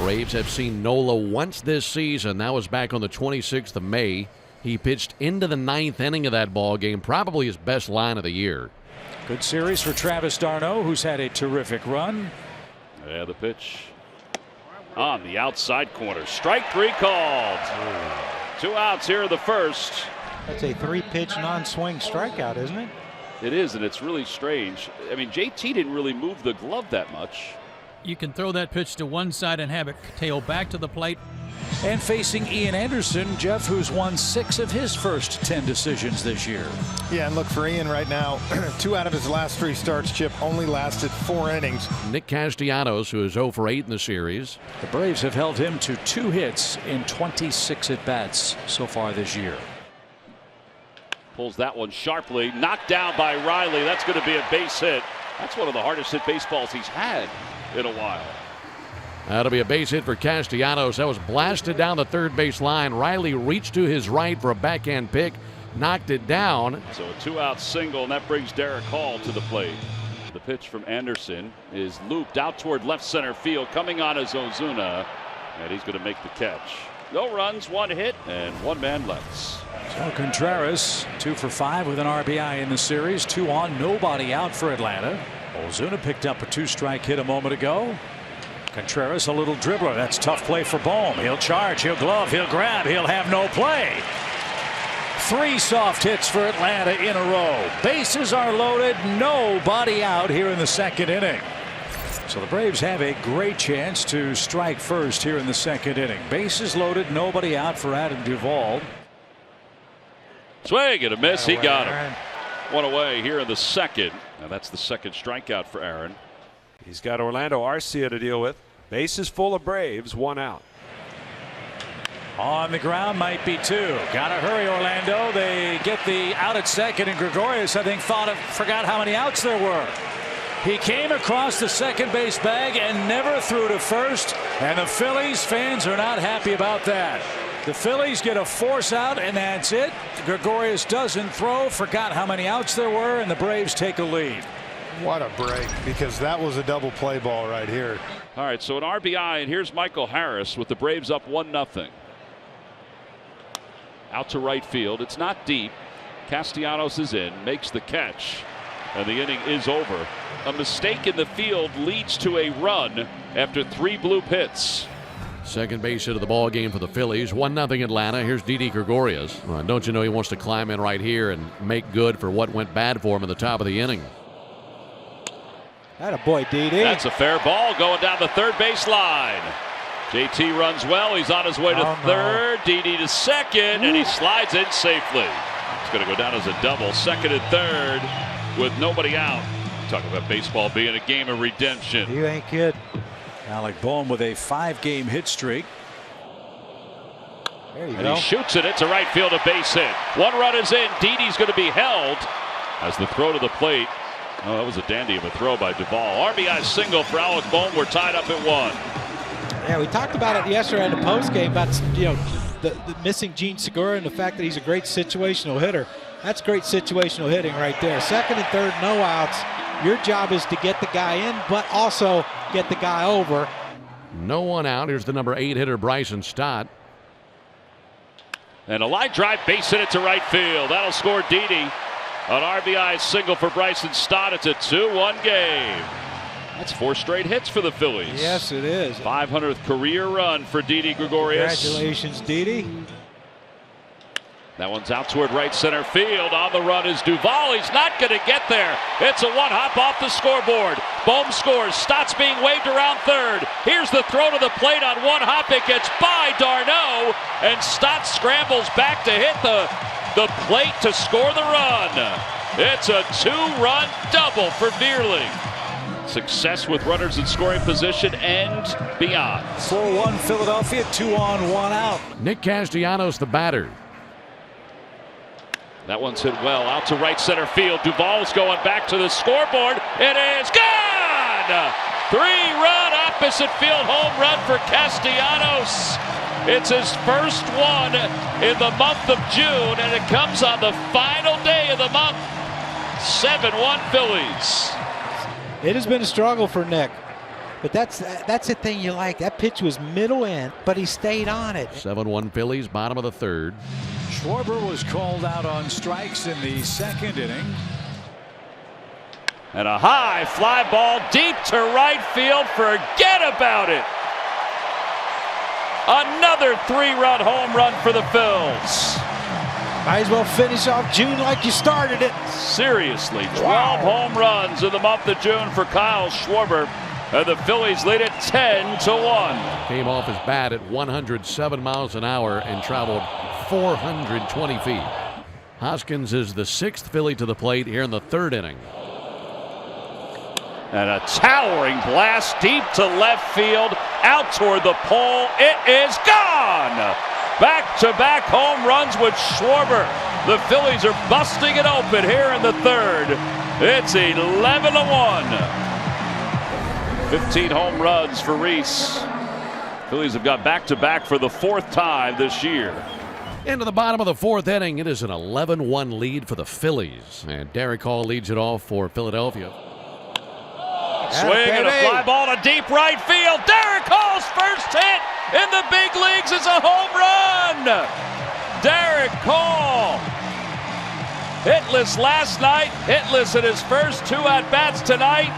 Braves have seen Nola once this season. That was back on the 26th of May. He pitched into the 9th inning of that ball game, probably his best line of the year. Good series for Travis d'Arnaud, who's had a terrific run. Yeah, the pitch on the outside corner. Strike 3 called. 2 outs here in the first. That's a 3-pitch non-swing strikeout, isn't it? It is, and it's really strange. I mean, JT didn't really move the glove that much. You can throw that pitch to one side and have it tail back to the plate. And facing Ian Anderson, Jeff, who's won 6 of his first 10 decisions this year. Yeah, and look for Ian right now. 2 out of his last 3 starts, Chip, only lasted 4 innings. Nick Castellanos, who is 0 for 8 in the series. The Braves have held him to 2 hits in 26 at-bats so far this year. Pulls that one sharply, knocked down by Riley. That's going to be a base hit. That's one of the hardest hit baseballs he's had in a while. That'll be a base hit for Castellanos. That was blasted down the third base line. Riley reached to his right for a backhand pick, knocked it down. So a 2-out single, and that brings Derek Hall to the plate. The pitch from Anderson is looped out toward left center field, coming on as Ozuna, and he's going to make the catch. No runs, 1 hit, and 1 man left. So Contreras 2 for 5 with an RBI in the series. 2 on, nobody out for Atlanta. Ozuna picked up a 2-strike hit a moment ago. Contreras a little dribbler. That's tough play for Bohm. He'll charge, he'll glove, he'll grab, he'll have no play. 3 soft hits for Atlanta in a row. Bases are loaded, nobody out here in the 2nd inning. So the Braves have a great chance to strike first here in the 2nd inning. Bases loaded, nobody out for Adam Duvall. Swing and a miss. He got him. 1 away here in the 2nd. Now that's the 2nd strikeout for Aaron. He's got Orlando Arcia to deal with. Bases full of Braves, 1 out. On the ground, might be 2. Gotta hurry, Orlando. They get the out at 2nd, and Gregorius, I think, forgot how many outs there were. He came across the 2nd base bag and never threw to 1st, and the Phillies fans are not happy about that. The Phillies get a force out, and that's it. Gregorius doesn't throw, forgot how many outs there were, and the Braves take a lead. What a break, because that was a double play ball right here. All right, so an RBI, and here's Michael Harris with the Braves up 1-0. Out to right field. It's not deep. Castellanos is in, makes the catch, and the inning is over. A mistake in the field leads to a run after 3 bloop hits. 2nd base hit of the ball game for the Phillies. 1-0 Atlanta. Here's Didi Gregorius. Don't you know he wants to climb in right here and make good for what went bad for him at the top of the inning. That a boy, Didi. That's a fair ball going down the 3rd base line. JT runs well. He's on his way to 3rd. Didi to 2nd, and he slides in safely. It's going to go down as a double. 2nd and 3rd with nobody out. Talk about baseball being a game of redemption. You ain't kidding. Alec Bohm with a 5-game hit streak. There you and go. He shoots it. It's a right field, a base hit. 1 run is in. Didi's going to be held as the throw to the plate. Oh, that was a dandy of a throw by Duvall. RBI single for Alec Bohm. We're tied up at 1. Yeah, we talked about it yesterday in the postgame about the missing Gene Segura and the fact that he's a great situational hitter. That's great situational hitting right there. 2nd and 3rd, no outs. Your job is to get the guy in, but also get the guy over. No one out. Here's the number 8 hitter, Bryson Stott. And a line drive base hit it to right field. That'll score Didi. An RBI single for Bryson Stott. It's a 2-1 game. That's 4 straight hits for the Phillies. Yes, it is. 500th career run for Didi Gregorius. Congratulations, Didi. That one's out toward right center field. On the run is Duvall. He's not going to get there. It's a 1-hop off the scoreboard. Bohm scores. Stott's being waved around 3rd. Here's the throw to the plate on 1-hop. It gets by d'Arnaud, and Stott scrambles back to hit the plate to score the run. It's a 2-run double for Vierling. Success with runners in scoring position and beyond. 4-1 Philadelphia, 2 on, 1 out. Nick Castellanos, the batter. That one's hit well out to right center field. Duvall's going back to the scoreboard. It is gone! 3-run opposite field home run for Castellanos. It's his first one in the month of June, and it comes on the final day of the month. 7-1 Phillies. It has been a struggle for Nick. But that's the thing you like. That pitch was middle in, but he stayed on it. 7-1 Phillies, bottom of the third. Schwarber was called out on strikes in the second inning. And a high fly ball deep to right field. Forget about it. Another 3-run home run for the Phils. Might as well finish off June like you started it. Seriously, 12 home runs in the month of June for Kyle Schwarber. And the Phillies lead it 10-1. Came off his bat at 107 miles an hour and traveled 420 feet. Hoskins is the 6th Philly to the plate here in the third inning. And a towering blast deep to left field, out toward the pole. It is gone! Back-to-back home runs with Schwarber. The Phillies are busting it open here in the third. It's 11-1. 15 home runs for Reese. Phillies have got back-to-back for the 4th time this year. Into the bottom of the 4th inning, it is an 11-1 lead for the Phillies. And Derek Hall leads it off for Philadelphia. Swing and a fly ball to deep right field. Derek Hall's first hit in the big leagues is a home run. Derek Hall, hitless last night, hitless in his first 2 at-bats tonight,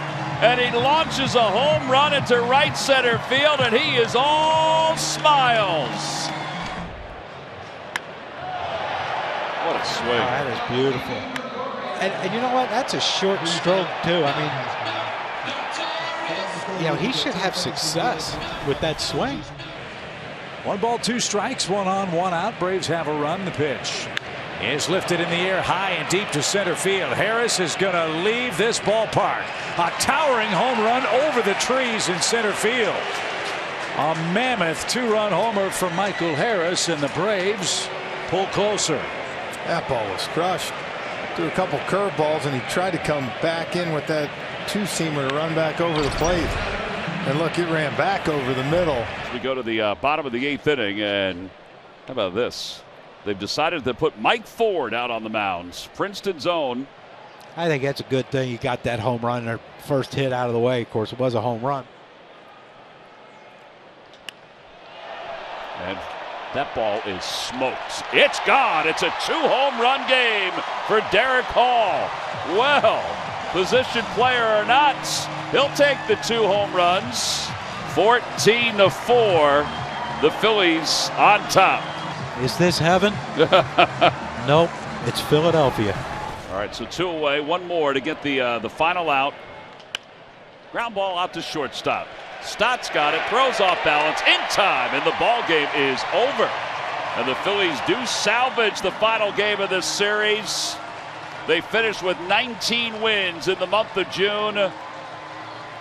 and he launches a home run into right center field, and he is all smiles. What a swing. Oh, that is beautiful. And you know what? That's a short stroke, too. I mean, you know, he should have success with that swing. 1 ball, 2 strikes, 1 on, 1 out. Braves have a run. The pitch is lifted in the air high and deep to center field. Harris is going to leave this ballpark. A towering home run over the trees in center field. A mammoth 2-run homer for Michael Harris, and the Braves pull closer. That ball was crushed. Threw a couple curveballs, and he tried to come back in with that 2-seamer to run back over the plate. And look, it ran back over the middle. We go to the bottom of the 8th inning, and how about this? They've decided to put Mike Ford out on the mound. Princeton's own. I think that's a good thing. You got that home run, their first hit out of the way. Of course, it was a home run. And that ball is smoked. It's gone. It's a 2-home run game for Derek Hall. Well, position player or not, he'll take the 2 home runs. 14-4. The Phillies on top. Is this heaven? Nope, it's Philadelphia. All right, so 2 away, 1 more to get the final out. Ground ball out to shortstop. Stott's got it, throws off balance in time, and the ball game is over. And the Phillies do salvage the final game of this series. They finish with 19 wins in the month of June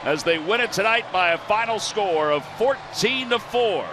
as they win it tonight by a final score of 14-4.